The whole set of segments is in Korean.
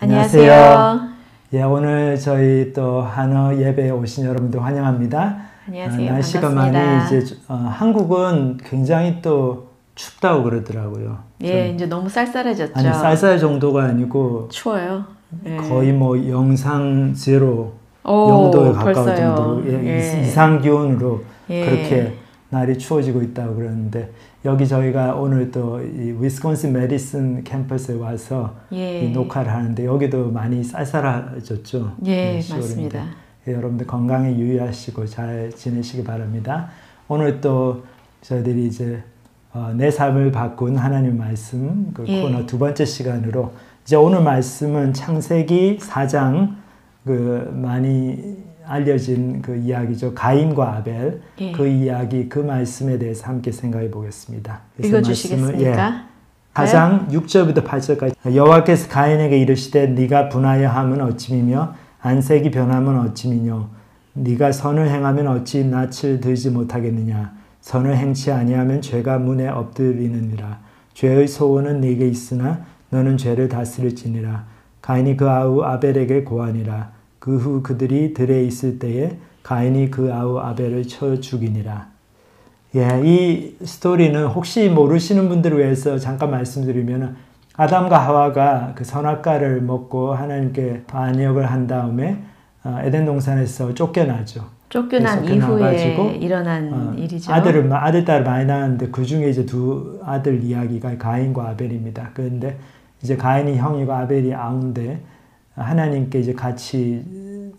안녕하세요. 예, 오늘 저희 또 한어 예배에 오신 여러분들 환영합니다. 안녕하세요. 날씨가 반갑습니다. 많이 이제 한국은 굉장히 또 춥다고 그러더라고요. 예, 이제 너무 쌀쌀해졌죠. 아니 쌀쌀 정도가 아니고 추워요. 예. 거의 뭐 영상 제로 오, 영도에 가까울 벌써요. 정도로 예. 이상 기온으로 예. 그렇게 날이 추워지고 있다고 그러는데 여기 저희가 오늘 또 이 위스콘신 메디슨 캠퍼스에 와서 예. 이 녹화를 하는데 여기도 많이 쌀쌀해졌죠. 예, 10월인데. 맞습니다. 예, 여러분들 건강에 유의하시고 잘 지내시기 바랍니다. 오늘 또 저희들이 이제 내 삶을 바꾼 하나님 말씀 그 예. 코너 두 번째 시간으로 이제 오늘 말씀은 창세기 4장 그 많이 알려진 그 이야기죠. 가인과 아벨. 예. 그 이야기, 그 말씀에 대해서 함께 생각해 보겠습니다. 읽어주시겠습니까? 4장 6절부터 8절까지 여호와께서 가인에게 이르시되 네가 분하여 함은 어찌미며 안색이 변함은 어찌미뇨 네가 선을 행하면 어찌 낯을 들지 못하겠느냐 선을 행치 아니하면 죄가 문에 엎드리느니라 죄의 소원은 네게 있으나 너는 죄를 다스릴지니라 가인이 그 아우 아벨에게 고하니라 그 후 그들이 들에 있을 때에 가인이 그 아우 아벨을 쳐 죽이니라. 예, 이 스토리는 혹시 모르시는 분들을 위해서 잠깐 말씀드리면 아담과 하와가 그 선악과를 먹고 하나님께 반역을 한 다음에 에덴 동산에서 쫓겨나죠. 쫓겨난 이후에 일어난 일이죠. 아들, 딸을 많이 낳았는데 그 중에 이제 두 아들 이야기가 가인과 아벨입니다. 그런데 이제 가인이 형이고 아벨이 아우인데 하나님께 이제 같이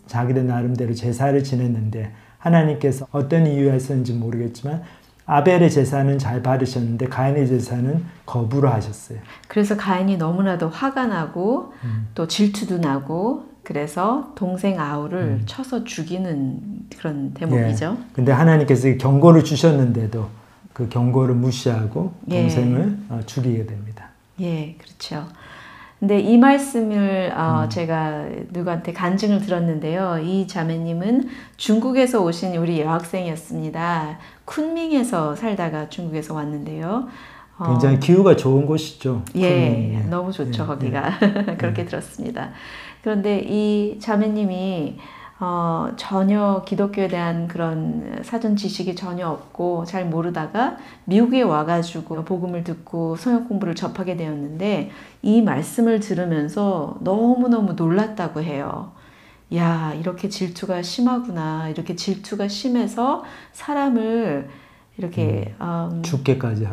자기들 나름대로 제사를 지냈는데 하나님께서 어떤 이유에서인지 모르겠지만 아벨의 제사는 잘 받으셨는데 가인의 제사는 거부를 하셨어요. 그래서 가인이 너무나도 화가 나고 또 질투도 나고 그래서 동생 아우를 쳐서 죽이는 그런 대목이죠. 예. 근데 하나님께서 경고를 주셨는데도 그 경고를 무시하고 동생을 죽이게 됩니다. 예, 그렇죠. 근데 이 말씀을 제가 누구한테 간증을 들었는데요. 이 자매님은 중국에서 오신 우리 여학생이었습니다. 쿤밍에서 살다가 중국에서 왔는데요. 굉장히 기후가 좋은 곳이죠. 예, 너무 좋죠. 거기가. 그렇게 들었습니다. 그런데 이 자매님이 전혀 기독교에 대한 그런 사전 지식이 전혀 없고 잘 모르다가 미국에 와가지고 복음을 듣고 성역 공부를 접하게 되었는데 이 말씀을 들으면서 너무너무 놀랐다고 해요. 야, 이렇게 질투가 심하구나. 이렇게 질투가 심해서 사람을 이렇게 죽게까지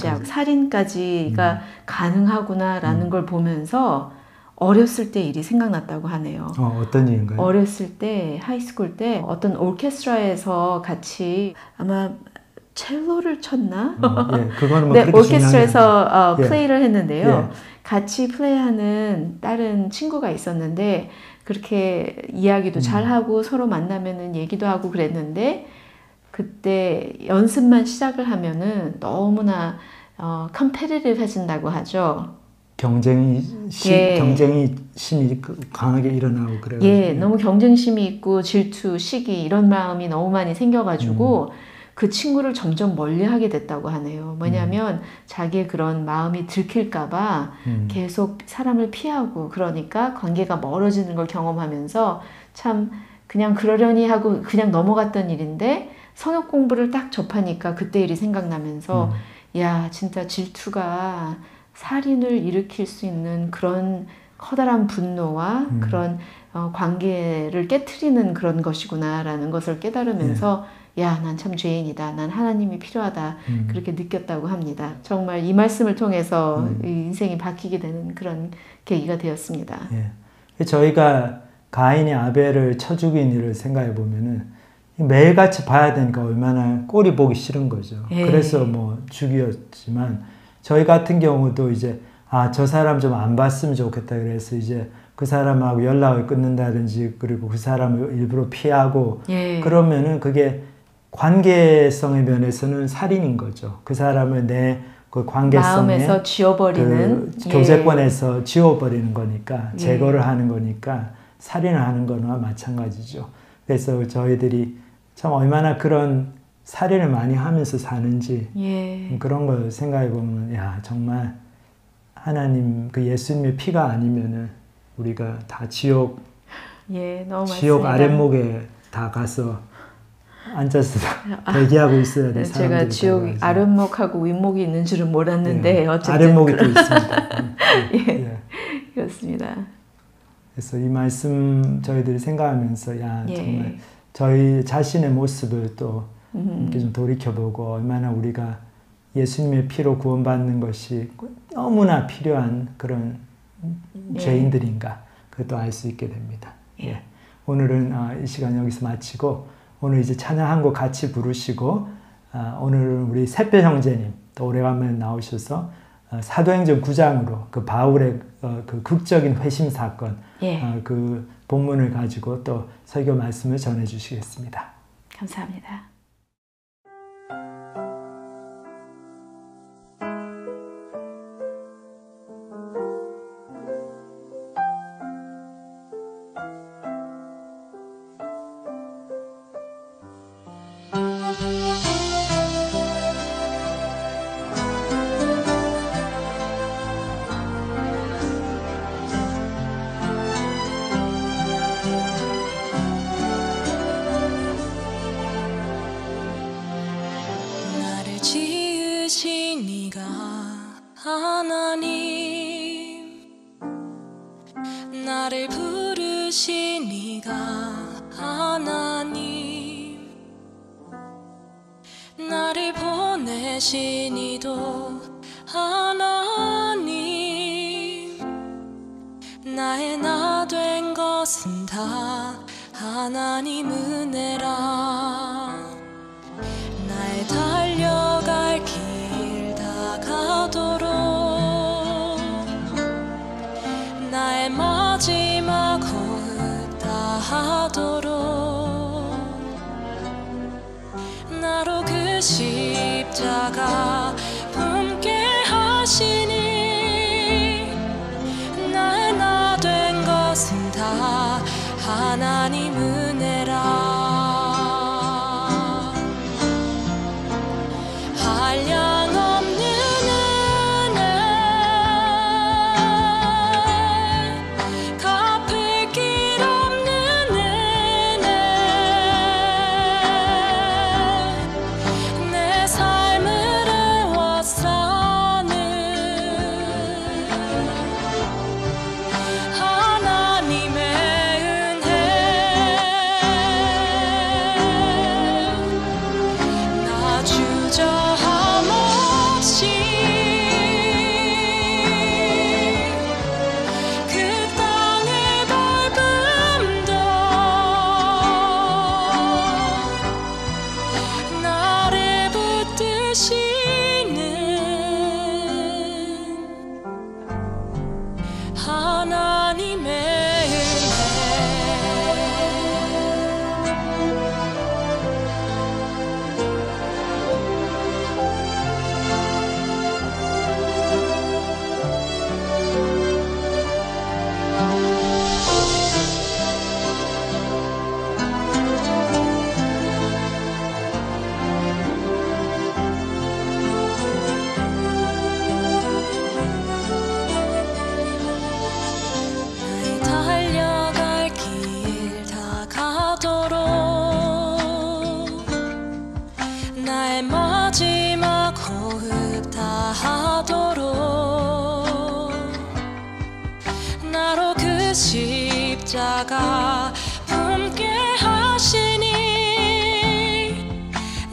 하고 살인까지가 가능하구나라는 걸 보면서 어렸을 때 일이 생각났다고 하네요. 어떤 일인가요? 어렸을 때 하이스쿨 때 어떤 오케스트라에서 같이 아마 첼로를 쳤나? 예, 그거는 뭐 네, 오케스트라에서 플레이를 했는데요. 예. 같이 플레이하는 다른 친구가 있었는데 그렇게 이야기도 잘하고 서로 만나면은 얘기도 하고 그랬는데 그때 연습만 시작을 하면은 너무나 컴페티티브해진다고 하죠. 경쟁이 심이 강하게 일어나고 그래요. 예, 너무 경쟁심이 있고 질투, 시기 이런 마음이 너무 많이 생겨가지고 그 친구를 점점 멀리하게 됐다고 하네요. 뭐냐면 자기의 그런 마음이 들킬까봐 계속 사람을 피하고 그러니까 관계가 멀어지는 걸 경험하면서 참 그냥 그러려니 하고 그냥 넘어갔던 일인데 성역 공부를 딱 접하니까 그때 일이 생각나면서 야, 진짜 질투가 살인을 일으킬 수 있는 그런 커다란 분노와 그런 관계를 깨트리는 그런 것이구나라는 것을 깨달으면서 야, 난 참 죄인이다. 난 하나님이 필요하다. 그렇게 느꼈다고 합니다. 정말 이 말씀을 통해서 인생이 바뀌게 되는 그런 계기가 되었습니다. 예. 저희가 가인이 아벨을 쳐 죽인 일을 생각해 보면은 매일같이 봐야 되니까 얼마나 꼴이 보기 싫은 거죠. 그래서 뭐 죽였지만 저희 같은 경우도 이제 저 사람 좀 안 봤으면 좋겠다 그래서 이제 그 사람하고 연락을 끊는다든지 그리고 그 사람을 일부러 피하고 그러면은 그게 관계성의 면에서는 살인인 거죠. 그 사람을 내 그 관계성에 마음에서 지워버리는 그 교제권에서 지워버리는 거니까 제거를 하는 거니까 살인을 하는 거나 마찬가지죠. 그래서 저희들이 참 얼마나 그런 살인을 많이 하면서 사는지 그런 걸 생각해 보면 야 정말 하나님 그 예수님의 피가 아니면은 우리가 다 지옥 예, 너무 지옥 맞습니다. 아랫목에 다 가서 앉아서 대기하고 있어야 될 제가 사람들이 지옥 가지고. 아랫목하고 윗목이 있는 줄은 몰랐는데 어쨌든 아랫목이 또 있습니다. 예, 그렇습니다. 그래서 이 말씀 저희들이 생각하면서 예. 정말 저희 자신의 모습을 또 이렇게 좀 돌이켜보고 얼마나 우리가 예수님의 피로 구원받는 것이 너무나 필요한 그런 죄인들인가 그것도 알 수 있게 됩니다. 예. 오늘은 이 시간 여기서 마치고 오늘 이제 찬양 한 곡 같이 부르시고 오늘은 우리 새별 형제님 또 오래간만에 나오셔서 사도행전 9장으로 그 바울의 그 극적인 회심 사건 그 본문을 가지고 또 설교 말씀을 전해 주시겠습니다. 감사합니다. 지으신 이가 하나님, 나를 부르신 이가 하나님, 나를 보내신 이도 하나님, 나의 나 된 것은 다 하나님 은혜라. 나의 달려갈 길 다가도록 나의 마지막 호흡 다하도록 나로 그 십자가 품게 하시니 나의 나 된 것은 다 하나님 은혜라. 한량없는 은혜 갚을 길 없는 은혜 내 삶을 애워싸는 하나님의 은혜 나 주저함 없이 그 땅을 밟음도 나를 붙드시는 하나님의 은혜. 나의 달려갈 길 다가도록 나의 마지막 호흡 다하도록 나로 그 십자가 품게 하시니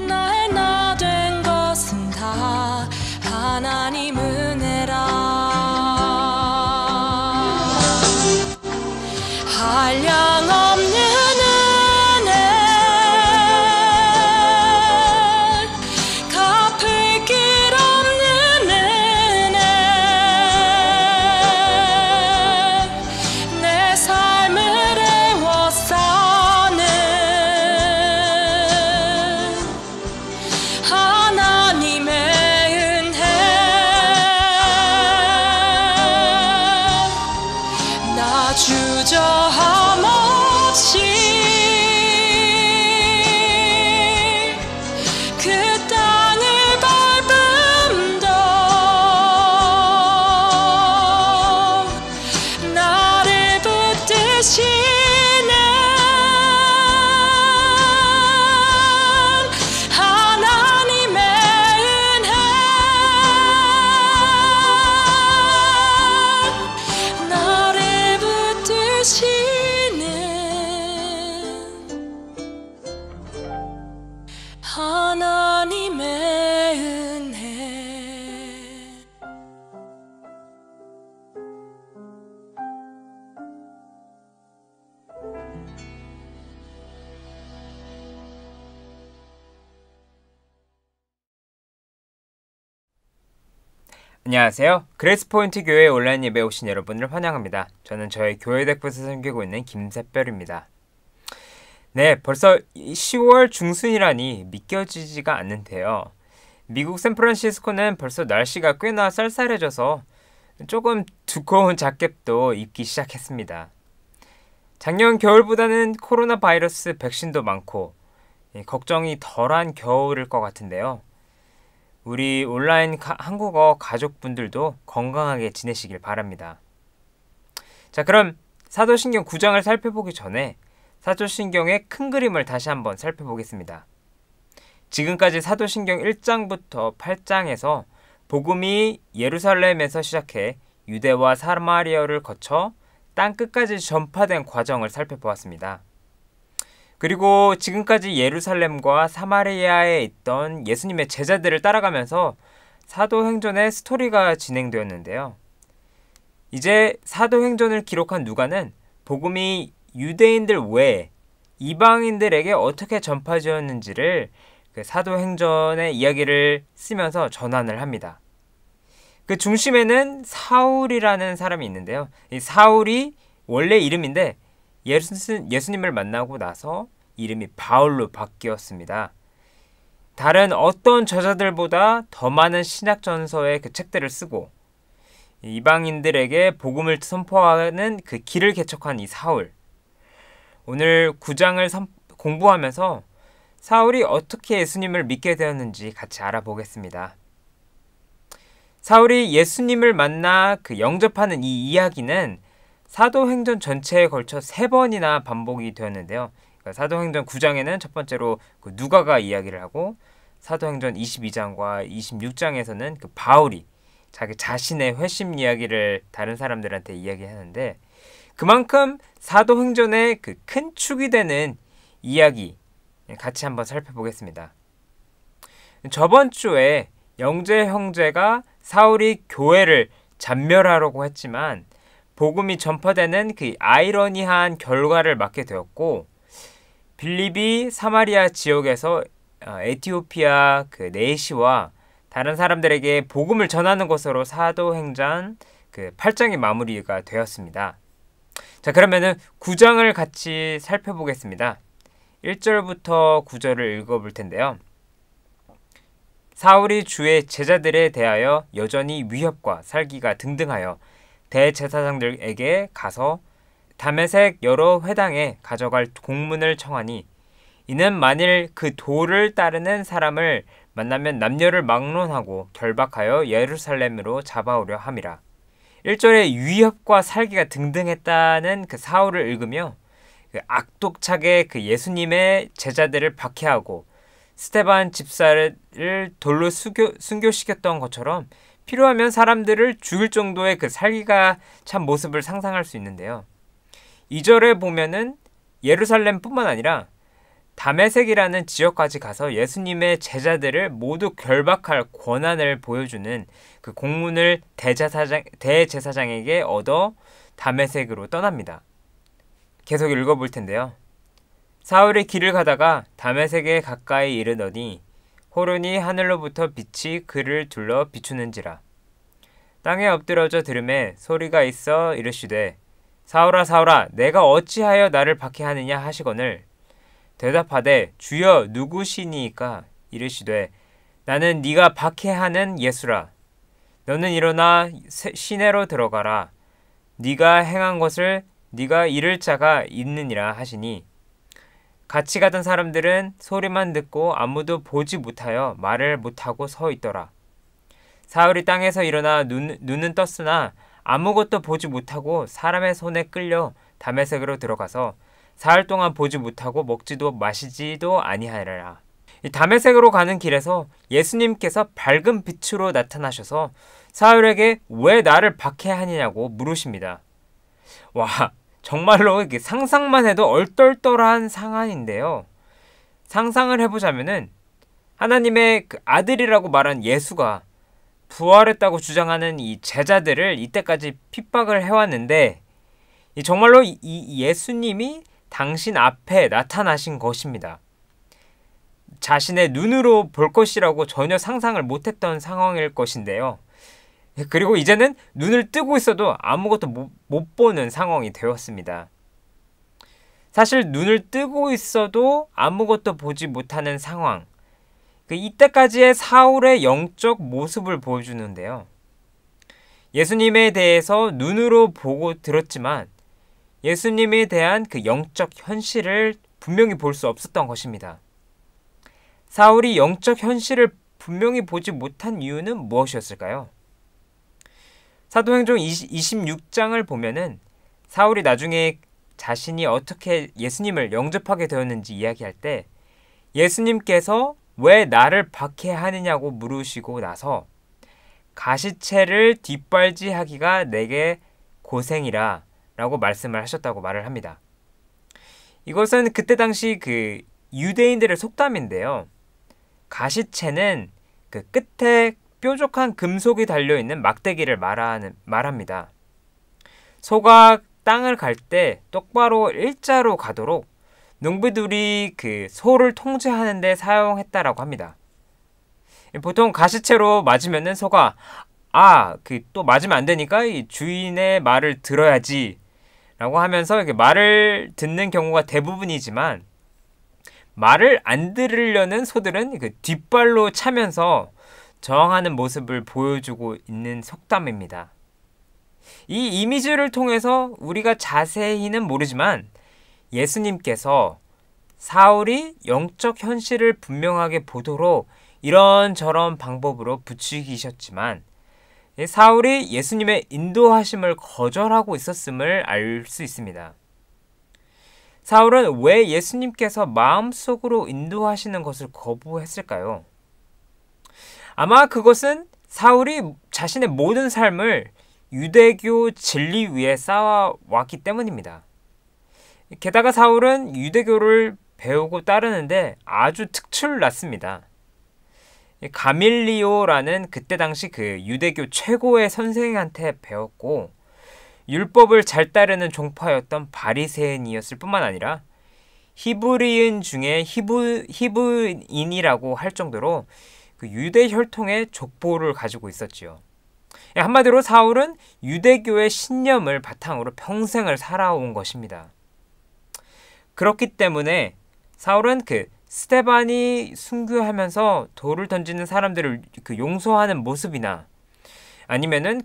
나의 나 된 것은 다 하나님 은혜라. 한량없는 은혜 갚을 길 없는 은혜 내 삶을 애워싸는 하나님의 은혜 나 주저함 없이 그 땅을 밟음도 나를 안녕하세요. 그레이스포인트 교회 온라인 예배에 오신 여러분을 환영합니다. 저는 저희 교회 대표에서 섬기고 있는 김새별입니다. 네, 벌써 10월 중순이라니 믿겨지지가 않는데요. 미국 샌프란시스코는 벌써 날씨가 꽤나 쌀쌀해져서 조금 두꺼운 자켓도 입기 시작했습니다. 작년 겨울보다는 코로나 바이러스 백신도 많고 걱정이 덜한 겨울일 것 같은데요. 우리 온라인 한국어 가족분들도 건강하게 지내시길 바랍니다. 자, 그럼 사도신경 9장을 살펴보기 전에 사도신경의 큰 그림을 다시 한번 살펴보겠습니다. 지금까지 사도신경 1장부터 8장에서 복음이 예루살렘에서 시작해 유대와 사마리아를 거쳐 땅끝까지 전파된 과정을 살펴보았습니다. 그리고 지금까지 예루살렘과 사마리아에 있던 예수님의 제자들을 따라가면서 사도행전의 스토리가 진행되었는데요. 이제 사도행전을 기록한 누가는 복음이 유대인들 외에 이방인들에게 어떻게 전파되었는지를 그 사도행전의 이야기를 쓰면서 전환을 합니다. 그 중심에는 사울이라는 사람이 있는데요. 이 사울이 원래 이름인데 예수님을 만나고 나서 이름이 바울로 바뀌었습니다. 다른 어떤 저자들보다 더 많은 신약전서의 그 책들을 쓰고 이방인들에게 복음을 선포하는 그 길을 개척한 이 사울. 오늘 9장을 공부하면서 사울이 어떻게 예수님을 믿게 되었는지 같이 알아보겠습니다. 사울이 예수님을 만나 그 영접하는 이 이야기는 사도행전 전체에 걸쳐 3번이나 반복이 되었는데요. 그러니까 사도행전 9장에는 첫 번째로 그 누가가 이야기를 하고 사도행전 22장과 26장에서는 그 바울이 자기 자신의 회심 이야기를 다른 사람들한테 이야기하는데 그만큼 사도행전의 그 큰 축이 되는 이야기 같이 한번 살펴보겠습니다. 저번 주에 영재 형제가 사울이 교회를 잔멸하려고 했지만 복음이 전파되는 그 아이러니한 결과를 맞게 되었고 빌립이 사마리아 지역에서 에티오피아 그 네시와 다른 사람들에게 복음을 전하는 것으로 사도행전 그 8장이 마무리가 되었습니다. 자, 그러면은 9장을 같이 살펴보겠습니다. 1절부터 9절을 읽어볼 텐데요. 사울이 주의 제자들에 대하여 여전히 위협과 살기가 등등하여 대제사장들에게 가서 다메섹 여러 회당에 가져갈 공문을 청하니 이는 만일 그 도를 따르는 사람을 만나면 남녀를 막론하고 결박하여 예루살렘으로 잡아오려 함이라. 1절에 위협과 살기가 등등했다는 그 사울을 읽으며 그 악독차게 그 예수님의 제자들을 박해하고 스데반 집사를 돌로 순교시켰던 것처럼 필요하면 사람들을 죽일 정도의 그 살기가 찬 모습을 상상할 수 있는데요. 2절에 보면은 예루살렘뿐만 아니라 다메섹이라는 지역까지 가서 예수님의 제자들을 모두 결박할 권한을 보여주는 그 공문을 대제사장에게 얻어 다메섹으로 떠납니다. 계속 읽어볼 텐데요. 사울이 길을 가다가 다메섹에 가까이 이르더니 호련히 하늘로부터 빛이 그를 둘러 비추는지라. 땅에 엎드러져 들음에 소리가 있어 이르시되 사울아 사울아 내가 어찌하여 나를 박해하느냐 하시거늘 대답하되 주여 누구시니이까 이르시되 나는 네가 박해하는 예수라. 너는 일어나 시내로 들어가라. 네가 행한 것을 네가 이를 자가 있느니라 하시니 같이 가던 사람들은 소리만 듣고 아무도 보지 못하여 말을 못하고 서 있더라. 사울이 땅에서 일어나 눈은 떴으나 아무것도 보지 못하고 사람의 손에 끌려 다메섹으로 들어가서 사흘 동안 보지 못하고 먹지도 마시지도 아니하리라. 이 다메섹으로 가는 길에서 예수님께서 밝은 빛으로 나타나셔서 사울에게 왜 나를 박해하느냐고 물으십니다. 와, 정말로 상상만 해도 얼떨떨한 상황인데요. 상상을 해보자면은 하나님의 그 아들이라고 말한 예수가 부활했다고 주장하는 이 제자들을 이때까지 핍박을 해왔는데 정말로 이 예수님이 당신 앞에 나타나신 것입니다. 자신의 눈으로 볼 것이라고 전혀 상상을 못했던 상황일 것인데요. 그리고 이제는 눈을 뜨고 있어도 아무것도 못 보는 상황이 되었습니다. 사실 눈을 뜨고 있어도 아무것도 보지 못하는 상황, 이때까지의 사울의 영적 모습을 보여주는데요. 예수님에 대해서 눈으로 보고 들었지만 예수님에 대한 그 영적 현실을 분명히 볼 수 없었던 것입니다. 사울이 영적 현실을 분명히 보지 못한 이유는 무엇이었을까요? 사도행전 26장을 보면은 사울이 나중에 자신이 어떻게 예수님을 영접하게 되었는지 이야기할 때 예수님께서 왜 나를 박해하느냐고 물으시고 나서 가시체를 뒷발질하기가 내게 고생이라 라고 말씀을 하셨다고 말을 합니다. 이것은 그때 당시 그 유대인들의 속담인데요. 가시체는 그 끝에 뾰족한 금속이 달려있는 막대기를 말합니다. 소가 땅을 갈 때 똑바로 일자로 가도록 농부들이 그 소를 통제하는 데 사용했다라고 합니다. 보통 가시체로 맞으면은 소가 또 맞으면 안 되니까 이 주인의 말을 들어야지 라고 하면서 이렇게 말을 듣는 경우가 대부분이지만 말을 안 들으려는 소들은 그 뒷발로 차면서 저항하는 모습을 보여주고 있는 속담입니다. 이 이미지를 통해서 우리가 자세히는 모르지만 예수님께서 사울이 영적 현실을 분명하게 보도록 이런저런 방법으로 부추기셨지만 사울이 예수님의 인도하심을 거절하고 있었음을 알 수 있습니다. 사울은 왜 예수님께서 마음속으로 인도하시는 것을 거부했을까요? 아마 그것은 사울이 자신의 모든 삶을 유대교 진리 위에 쌓아왔기 때문입니다. 게다가 사울은 유대교를 배우고 따르는데 아주 특출났습니다. 가밀리오라는 그때 당시 그 유대교 최고의 선생한테 배웠고 율법을 잘 따르는 종파였던 바리새인이었을 뿐만 아니라 히브리인 중에 히브인이라고 할 정도로 그 유대 혈통의 족보를 가지고 있었지요. 한마디로 사울은 유대교의 신념을 바탕으로 평생을 살아온 것입니다. 그렇기 때문에 사울은 그 스데반이 순교하면서 돌을 던지는 사람들을 그 용서하는 모습이나 아니면은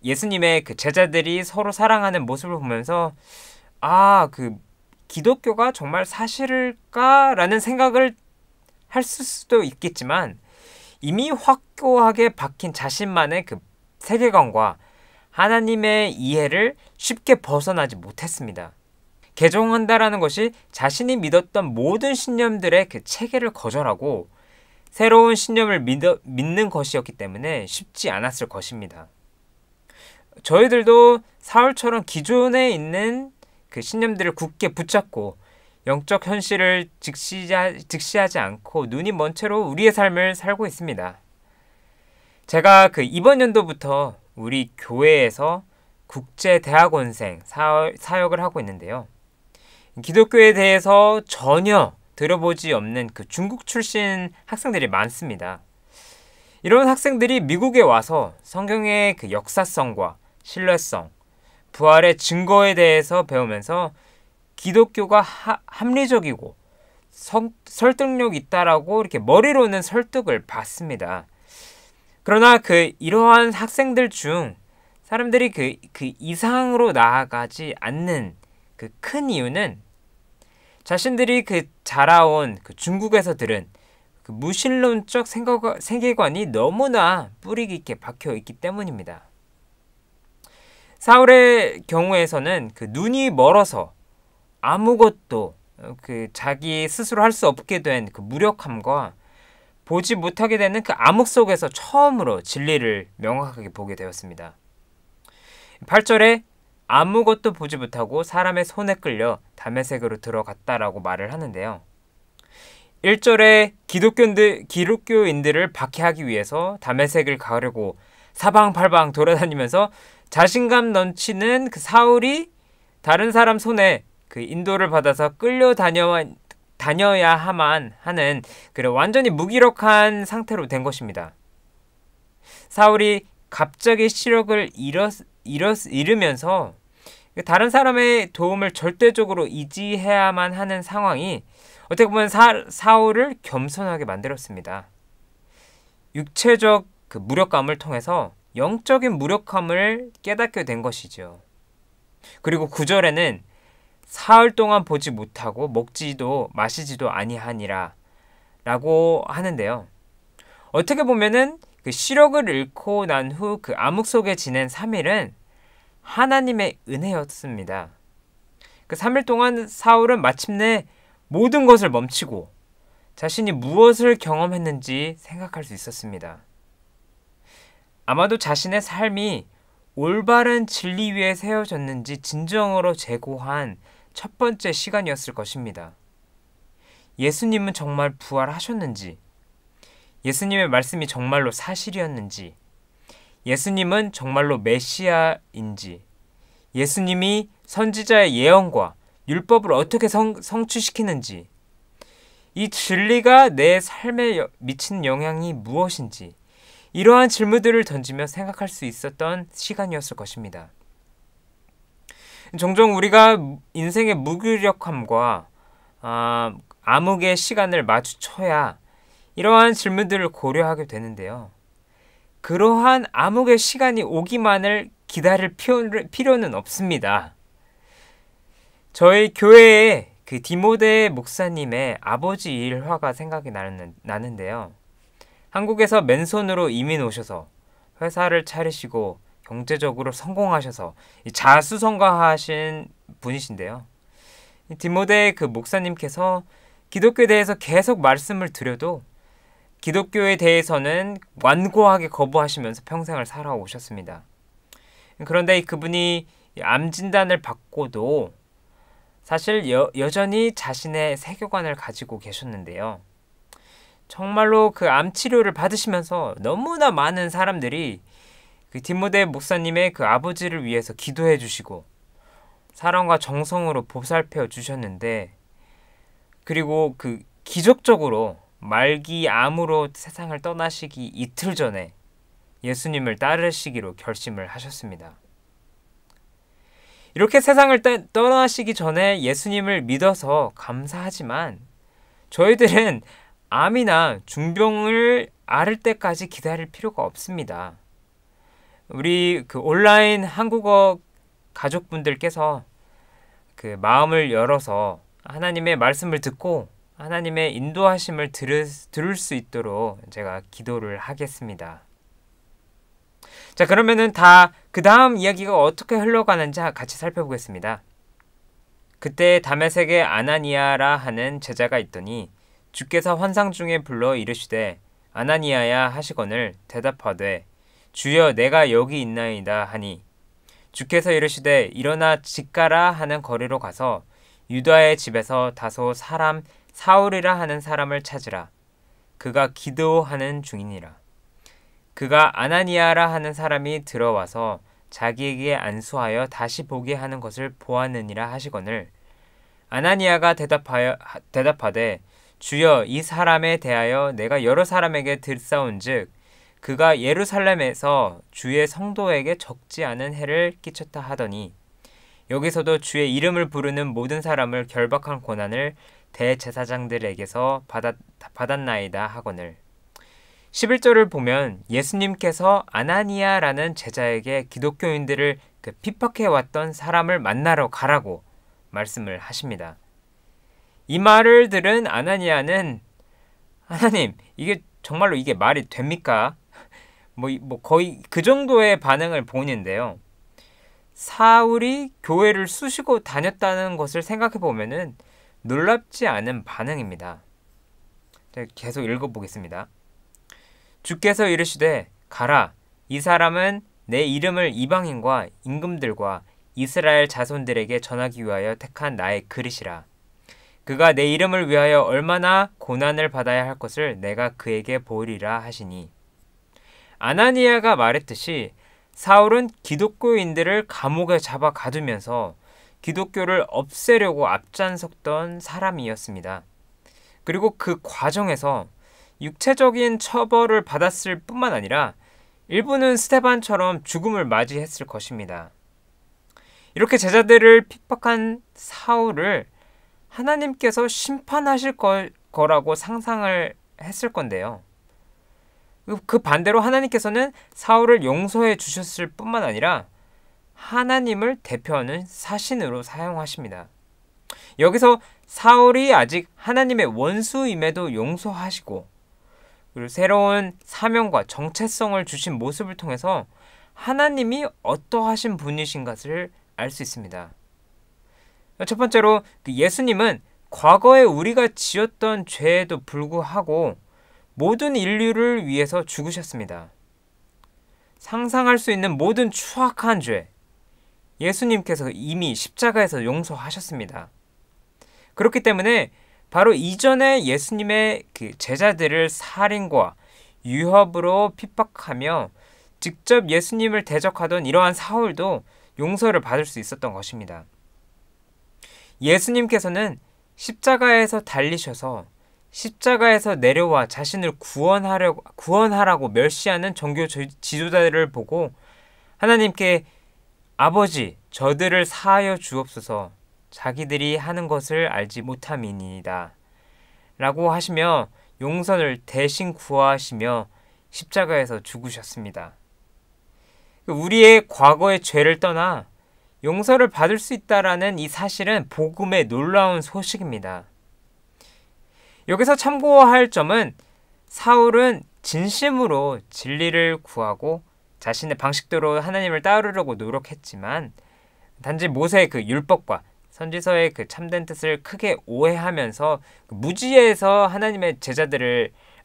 예수님의 그 제자들이 서로 사랑하는 모습을 보면서 그 기독교가 정말 사실일까라는 생각을 할 수도 있겠지만 이미 확고하게 박힌 자신만의 그 세계관과 하나님의 이해를 쉽게 벗어나지 못했습니다. 개종한다라는 것이 자신이 믿었던 모든 신념들의 그 체계를 거절하고 새로운 신념을 믿는 것이었기 때문에 쉽지 않았을 것입니다. 저희들도 사울처럼 기존에 있는 그 신념들을 굳게 붙잡고 영적 현실을 직시하지 않고 눈이 먼 채로 우리의 삶을 살고 있습니다. 제가 그 이번 연도부터 우리 교회에서 국제대학원생 사역을 하고 있는데요. 기독교에 대해서 전혀 들어보지 없는 그 중국 출신 학생들이 많습니다. 이런 학생들이 미국에 와서 성경의 그 역사성과 신뢰성, 부활의 증거에 대해서 배우면서 기독교가 합리적이고 설득력 있다라고 이렇게 머리로는 설득을 받습니다. 그러나 이러한 학생들 중 사람들이 그 이상으로 나아가지 않는 그 큰 이유는 자신들이 자라온 중국에서 들은 그 무신론적 세계관이 너무나 뿌리 깊게 박혀 있기 때문입니다. 사울의 경우에서는 그 눈이 멀어서 아무것도 자기 스스로 할 수 없게 된 그 무력함과 보지 못하게 되는 그 암흑 속에서 처음으로 진리를 명확하게 보게 되었습니다. 8절에 아무것도 보지 못하고 사람의 손에 끌려 다메섹으로 들어갔다라고 말을 하는데요. 1절에 기독교인들을 박해하기 위해서 다메섹을 가려고 사방팔방 돌아다니면서 자신감 넘치는 그 사울이 다른 사람 손에 그 인도를 받아서 끌려 다녀야만 하는 완전히 무기력한 상태로 된 것입니다. 사울이 갑자기 시력을 잃으면서 다른 사람의 도움을 절대적으로 의지해야만 하는 상황이 어떻게 보면 사울을 겸손하게 만들었습니다. 육체적 그 무력감을 통해서 영적인 무력함을 깨닫게 된 것이죠. 그리고 9절에는 사흘 동안 보지 못하고 먹지도 마시지도 아니하니라 라고 하는데요. 어떻게 보면은 그 시력을 잃고 난 후 그 암흑 속에 지낸 3일은 하나님의 은혜였습니다. 그 3일 동안 사울은 마침내 모든 것을 멈추고 자신이 무엇을 경험했는지 생각할 수 있었습니다. 아마도 자신의 삶이 올바른 진리 위에 세워졌는지 진정으로 재고한 첫 번째 시간이었을 것입니다. 예수님은 정말 부활하셨는지, 예수님의 말씀이 정말로 사실이었는지, 예수님은 정말로 메시아인지, 예수님이 선지자의 예언과 율법을 어떻게 성취시키는지, 이 진리가 내 삶에 미치는 영향이 무엇인지, 이러한 질문들을 던지며 생각할 수 있었던 시간이었을 것입니다. 종종 우리가 인생의 무기력함과 암흑의 시간을 마주쳐야 이러한 질문들을 고려하게 되는데요. 그러한 암흑의 시간이 오기만을 기다릴 필요는 없습니다. 저희 교회에 그 디모데 목사님의 아버지 일화가 생각이 나는데요. 한국에서 맨손으로 이민 오셔서 회사를 차리시고 경제적으로 성공하셔서 자수성가하신 분이신데요. 디모데 그 목사님께서 기독교에 대해서 계속 말씀을 드려도 기독교에 대해서는 완고하게 거부하시면서 평생을 살아오셨습니다. 그런데 그분이 암 진단을 받고도 사실 여전히 자신의 세계관을 가지고 계셨는데요. 정말로 그 암 치료를 받으시면서 너무나 많은 사람들이 그 디모데 목사님의 그 아버지를 위해서 기도해 주시고 사랑과 정성으로 보살펴 주셨는데, 그리고 그 기적적으로 말기 암으로 세상을 떠나시기 이틀 전에 예수님을 따르시기로 결심을 하셨습니다. 이렇게 세상을 떠나시기 전에 예수님을 믿어서 감사하지만 저희들은 암이나 중병을 앓을 때까지 기다릴 필요가 없습니다. 우리 그 온라인 한국어 가족분들께서 그 마음을 열어서 하나님의 말씀을 듣고 하나님의 인도하심을 들을 수 있도록 제가 기도를 하겠습니다. 자, 그러면은 그 다음 이야기가 어떻게 흘러가는지 같이 살펴보겠습니다. 그때 다메섹에 아나니아라 하는 제자가 있더니 주께서 환상 중에 불러 이르시되 아나니아야 하시거늘 대답하되 주여 내가 여기 있나이다 하니 주께서 이르시되 일어나 집가라 하는 거리로 가서 유다의 집에서 다소 사람 사울이라 하는 사람을 찾으라. 그가 기도하는 중이니라. 그가 아나니아라 하는 사람이 들어와서 자기에게 안수하여 다시 보게 하는 것을 보았느니라 하시거늘 아나니아가 대답하되 주여 이 사람에 대하여 내가 여러 사람에게 들사온즉 그가 예루살렘에서 주의 성도에게 적지 않은 해를 끼쳤다 하더니 여기서도 주의 이름을 부르는 모든 사람을 결박한 고난을 대제사장들에게서 받았나이다 하거늘. 11절을 보면 예수님께서 아나니아라는 제자에게 기독교인들을 핍박해왔던 사람을 만나러 가라고 말씀을 하십니다. 이 말을 들은 아나니아는 하나님 이게 정말로 이게 말이 됩니까? 뭐 거의 그 정도의 반응을 보이는데요. 사울이 교회를 쑤시고 다녔다는 것을 생각해 보면은 놀랍지 않은 반응입니다. 계속 읽어보겠습니다. 주께서 이르시되 가라 이 사람은 내 이름을 이방인과 임금들과 이스라엘 자손들에게 전하기 위하여 택한 나의 그릇이라. 그가 내 이름을 위하여 얼마나 고난을 받아야 할 것을 내가 그에게 보이리라 하시니 아나니아가 말했듯이 사울은 기독교인들을 감옥에 잡아 가두면서 기독교를 없애려고 앞장섰던 사람이었습니다. 그리고 그 과정에서 육체적인 처벌을 받았을 뿐만 아니라 일부는 스데반처럼 죽음을 맞이했을 것입니다. 이렇게 제자들을 핍박한 사울을 하나님께서 심판하실 거라고 상상을 했을 건데요. 그 반대로 하나님께서는 사울을 용서해 주셨을 뿐만 아니라 하나님을 대표하는 사신으로 사용하십니다. 여기서 사울이 아직 하나님의 원수임에도 용서하시고, 그리고 새로운 사명과 정체성을 주신 모습을 통해서 하나님이 어떠하신 분이신 것을 알 수 있습니다. 첫 번째로 예수님은 과거에 우리가 지었던 죄에도 불구하고 모든 인류를 위해서 죽으셨습니다. 상상할 수 있는 모든 추악한 죄, 예수님께서 이미 십자가에서 용서하셨습니다. 그렇기 때문에 바로 이전에 예수님의 그 제자들을 살인과 유협으로 핍박하며 직접 예수님을 대적하던 이러한 사울도 용서를 받을 수 있었던 것입니다. 예수님께서는 십자가에서 달리셔서 십자가에서 내려와 자신을 구원하라고 멸시하는 종교 지도자들을 보고 하나님께 아버지, 저들을 사하여 주옵소서, 자기들이 하는 것을 알지 못함이니이다 라고 하시며 용서를 대신 구하시며 십자가에서 죽으셨습니다. 우리의 과거의 죄를 떠나 용서를 받을 수 있다라는 이 사실은 복음의 놀라운 소식입니다. 여기서 참고할 점은 사울은 진심으로 진리를 구하고 자신의 방식대로 하나님을 따르려고 노력했지만 단지 모세의 그 율법과 선지서의 그 참된 뜻을 크게 오해하면서 무지해서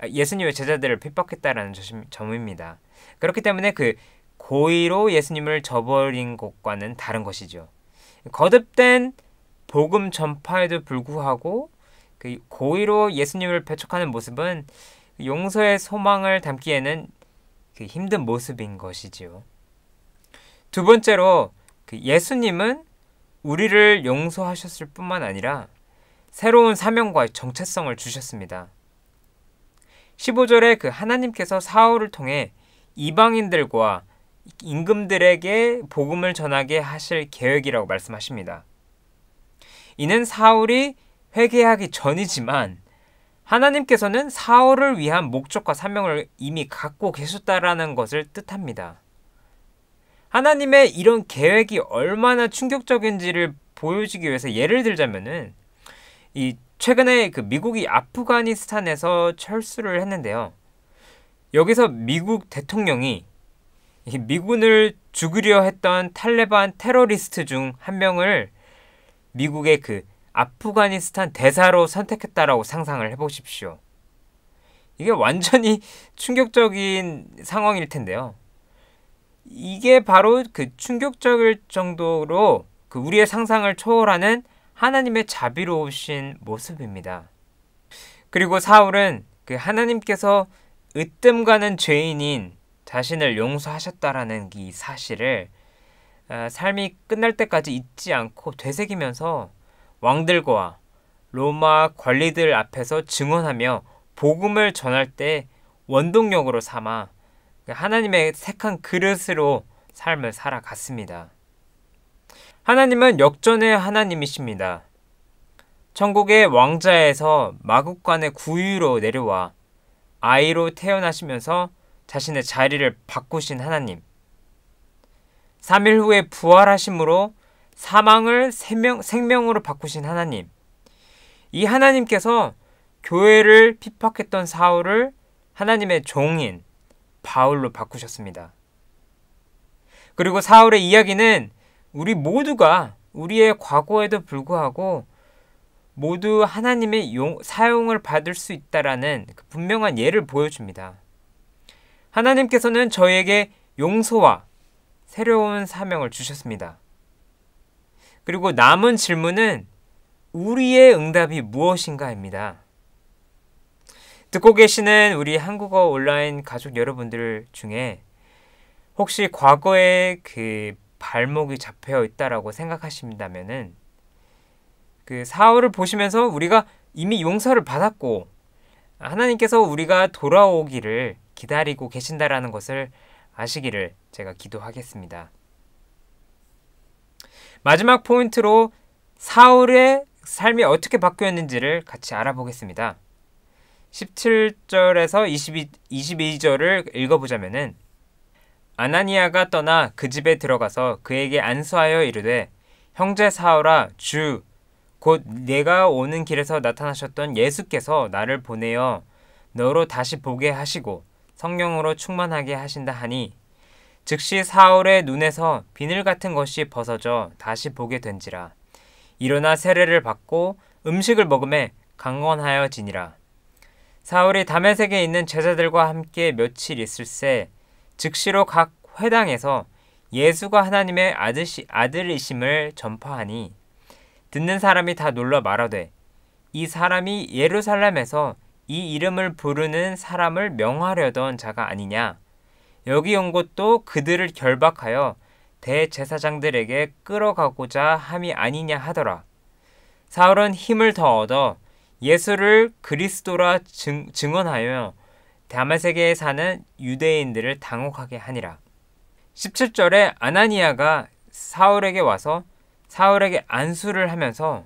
예수님의 제자들을 핍박했다라는 점입니다. 그렇기 때문에 그 고의로 예수님을 저버린 것과는 다른 것이죠. 거듭된 복음 전파에도 불구하고 그 고의로 예수님을 배척하는 모습은 용서의 소망을 담기에는 그 힘든 모습인 것이지요. 두 번째로 그 예수님은 우리를 용서하셨을 뿐만 아니라 새로운 사명과 정체성을 주셨습니다. 15절에 그 하나님께서 사울을 통해 이방인들과 임금들에게 복음을 전하게 하실 계획이라고 말씀하십니다. 이는 사울이 회개하기 전이지만 하나님께서는 사울을 위한 목적과 사명을 이미 갖고 계셨다라는 것을 뜻합니다. 하나님의 이런 계획이 얼마나 충격적인지를 보여주기 위해서 예를 들자면은 최근에 그 미국이 아프가니스탄에서 철수를 했는데요. 여기서 미국 대통령이 미군을 죽이려 했던 탈레반 테러리스트 중 한 명을 미국의 그 아프가니스탄 대사로 선택했다라고 상상을 해보십시오. 이게 완전히 충격적인 상황일 텐데요. 이게 바로 그 충격적일 정도로 그 우리의 상상을 초월하는 하나님의 자비로우신 모습입니다. 그리고 사울은 그 하나님께서 으뜸 가는 죄인인 자신을 용서하셨다라는 이 사실을 삶이 끝날 때까지 잊지 않고 되새기면서 왕들과 로마 관리들 앞에서 증언하며 복음을 전할 때 원동력으로 삼아 하나님의 택한 그릇으로 삶을 살아갔습니다. 하나님은 역전의 하나님이십니다. 천국의 왕자에서 마국간의 구유로 내려와 아이로 태어나시면서 자신의 자리를 바꾸신 하나님. 3일 후에 부활하심으로 사망을 생명으로 바꾸신 하나님. 이 하나님께서 교회를 핍박했던 사울을 하나님의 종인 바울로 바꾸셨습니다. 그리고 사울의 이야기는 우리 모두가 우리의 과거에도 불구하고 모두 하나님의 사용을 받을 수 있다라는 그 분명한 예를 보여줍니다. 하나님께서는 저에게 용서와 새로운 사명을 주셨습니다. 그리고 남은 질문은 우리의 응답이 무엇인가입니다. 듣고 계시는 우리 한국어 온라인 가족 여러분들 중에 혹시 과거에 그 발목이 잡혀 있다라고 생각하신다면은 그 사울을 보시면서 우리가 이미 용서를 받았고 하나님께서 우리가 돌아오기를 기다리고 계신다라는 것을 아시기를 제가 기도하겠습니다. 마지막 포인트로 사울의 삶이 어떻게 바뀌었는지를 같이 알아보겠습니다. 17절에서 22절을 읽어보자면은 아나니아가 떠나 그 집에 들어가서 그에게 안수하여 이르되 형제 사울아 주 곧 내가 오는 길에서 나타나셨던 예수께서 나를 보내어 너로 다시 보게 하시고 성령으로 충만하게 하신다 하니 즉시 사울의 눈에서 비늘 같은 것이 벗어져 다시 보게 된지라. 일어나 세례를 받고 음식을 먹음에 강건하여지니라. 사울이 다메섹에 있는 제자들과 함께 며칠 있을새 즉시로 각 회당에서 예수가 하나님의 아들이심을 전파하니 듣는 사람이 다 놀라 말하되 이 사람이 예루살렘에서 이 이름을 부르는 사람을 명하려던 자가 아니냐. 여기 온 것도 그들을 결박하여 대제사장들에게 끌어가고자 함이 아니냐 하더라. 사울은 힘을 더 얻어 예수를 그리스도라 증언하여 다메섹에 사는 유대인들을 당혹하게 하니라. 17절에 아나니아가 사울에게 와서 사울에게 안수를 하면서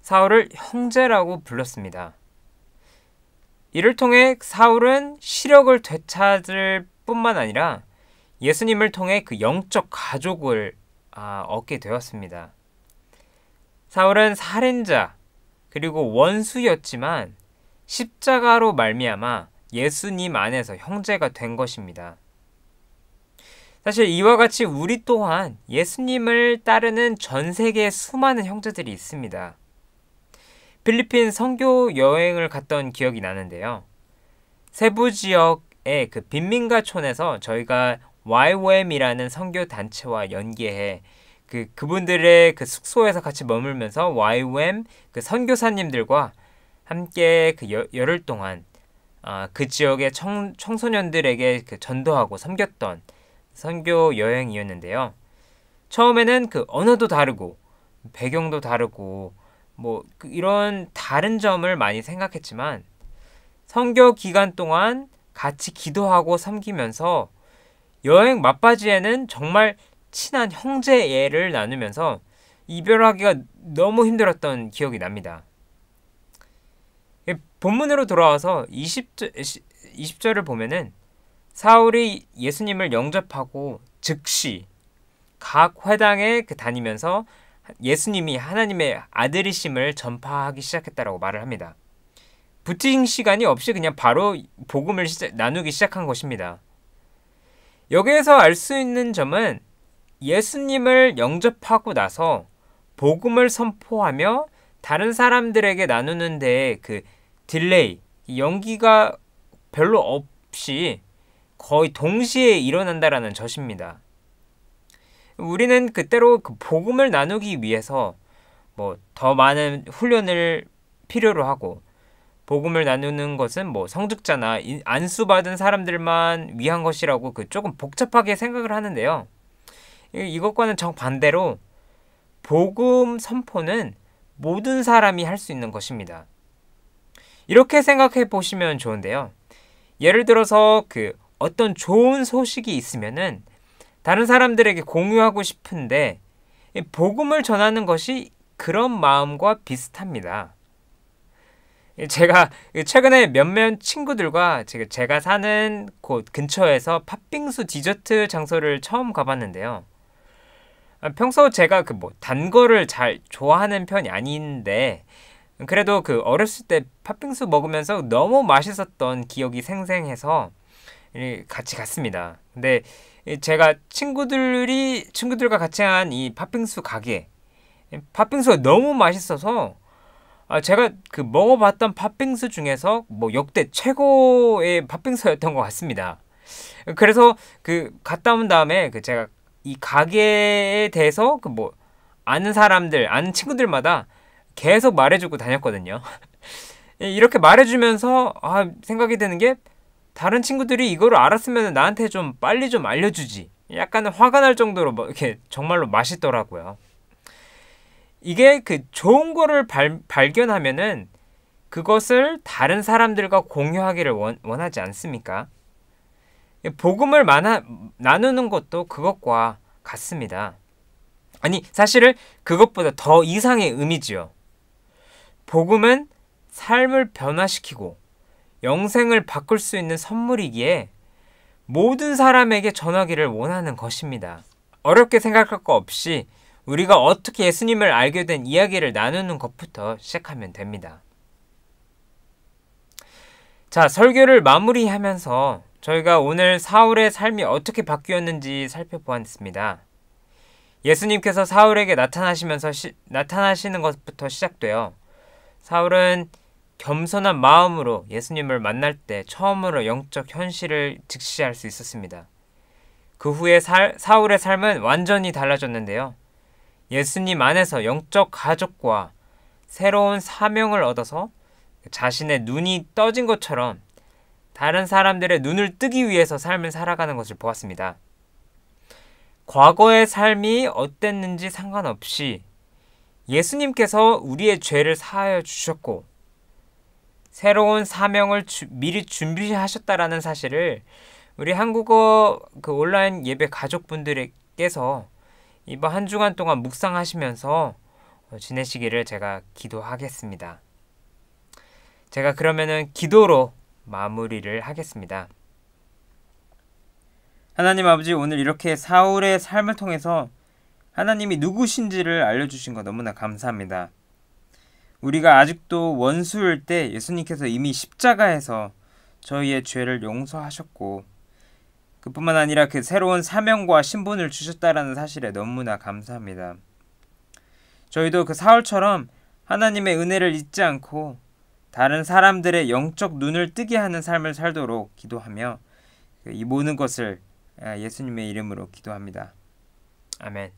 사울을 형제라고 불렀습니다. 이를 통해 사울은 시력을 되찾을 뿐만 아니라 예수님을 통해 그 영적 가족을 얻게 되었습니다. 사울은 살인자 그리고 원수였지만 십자가로 말미암아 예수님 안에서 형제가 된 것입니다. 사실 이와 같이 우리 또한 예수님을 따르는 전 세계에 수많은 형제들이 있습니다. 필리핀 선교 여행을 갔던 기억이 나는데요. 세부 지역의 그 빈민가촌에서 저희가 YWAM이라는 선교 단체와 연계해 그분들의 그 숙소에서 같이 머물면서 YWAM 그 선교사님들과 함께 그 열흘 동안 그 지역의 청소년들에게 그 전도하고 섬겼던 선교 여행이었는데요. 처음에는 그 언어도 다르고 배경도 다르고 이런 다른 점을 많이 생각했지만 선교 기간 동안 같이 기도하고 섬기면서 여행 막바지에는 정말 친한 형제애를 나누면서 이별하기가 너무 힘들었던 기억이 납니다. 본문으로 돌아와서 20절을 보면은 사울이 예수님을 영접하고 즉시 각 회당에 다니면서 예수님이 하나님의 아들이심을 전파하기 시작했다라고 말을 합니다. 부팅 시간이 없이 그냥 바로 복음을 나누기 시작한 것입니다. 여기에서 알 수 있는 점은 예수님을 영접하고 나서 복음을 선포하며 다른 사람들에게 나누는 데에 그 딜레이, 연기가 별로 없이 거의 동시에 일어난다라는 것입니다. 우리는 그때로 그 복음을 나누기 위해서 더 많은 훈련을 필요로 하고 복음을 나누는 것은 성직자나 안수받은 사람들만 위한 것이라고 조금 복잡하게 생각을 하는데요. 이것과는 정반대로 복음 선포는 모든 사람이 할 수 있는 것입니다. 이렇게 생각해 보시면 좋은데요. 예를 들어서 어떤 좋은 소식이 있으면은 다른 사람들에게 공유하고 싶은데 복음을 전하는 것이 그런 마음과 비슷합니다. 제가 최근에 몇몇 친구들과 제가 사는 곳 근처에서 팥빙수 디저트 장소를 처음 가봤는데요. 평소 제가 단 거를 잘 좋아하는 편이 아닌데 그래도 어렸을 때 팥빙수 먹으면서 너무 맛있었던 기억이 생생해서 같이 갔습니다. 근데 제가 친구들과 같이 한 이 팥빙수 가게 팥빙수가 너무 맛있어서 제가 먹어봤던 팥빙수 중에서 역대 최고의 팥빙수였던 것 같습니다. 그래서 갔다 온 다음에 제가 이 가게에 대해서 아는 친구들마다 계속 말해주고 다녔거든요. 이렇게 말해주면서 생각이 드는 게 다른 친구들이 이거를 알았으면 나한테 좀 빨리 좀 알려주지. 약간 화가 날 정도로 이렇게 정말로 맛있더라고요. 이게 좋은 거를 발견하면은 그것을 다른 사람들과 공유하기를 원하지 않습니까? 복음을 나누는 것도 그것과 같습니다. 아니, 사실은 그것보다 더 이상의 의미지요. 복음은 삶을 변화시키고 영생을 바꿀 수 있는 선물이기에 모든 사람에게 전하기를 원하는 것입니다. 어렵게 생각할 거 없이 우리가 어떻게 예수님을 알게 된 이야기를 나누는 것부터 시작하면 됩니다. 자, 설교를 마무리하면서 저희가 오늘 사울의 삶이 어떻게 바뀌었는지 살펴보았습니다. 예수님께서 사울에게 나타나시는 것부터 시작되어 사울은 겸손한 마음으로 예수님을 만날 때 처음으로 영적 현실을 직시할 수 있었습니다. 그 후에 사울의 삶은 완전히 달라졌는데요. 예수님 안에서 영적 가족과 새로운 사명을 얻어서 자신의 눈이 떠진 것처럼 다른 사람들의 눈을 뜨기 위해서 삶을 살아가는 것을 보았습니다. 과거의 삶이 어땠는지 상관없이 예수님께서 우리의 죄를 사하여 주셨고 새로운 사명을 미리 준비하셨다라는 사실을 우리 한국어 온라인 예배 가족분들께서 이번 한 주간 동안 묵상하시면서 지내시기를 제가 기도하겠습니다. 제가 그러면은 기도로 마무리를 하겠습니다. 하나님 아버지, 오늘 이렇게 사울의 삶을 통해서 하나님이 누구신지를 알려주신 거 너무나 감사합니다. 우리가 아직도 원수일 때 예수님께서 이미 십자가에서 저희의 죄를 용서하셨고 그뿐만 아니라 그 새로운 사명과 신분을 주셨다라는 사실에 너무나 감사합니다. 저희도 그 사울처럼 하나님의 은혜를 잊지 않고 다른 사람들의 영적 눈을 뜨게 하는 삶을 살도록 기도하며 이 모든 것을 예수님의 이름으로 기도합니다. 아멘.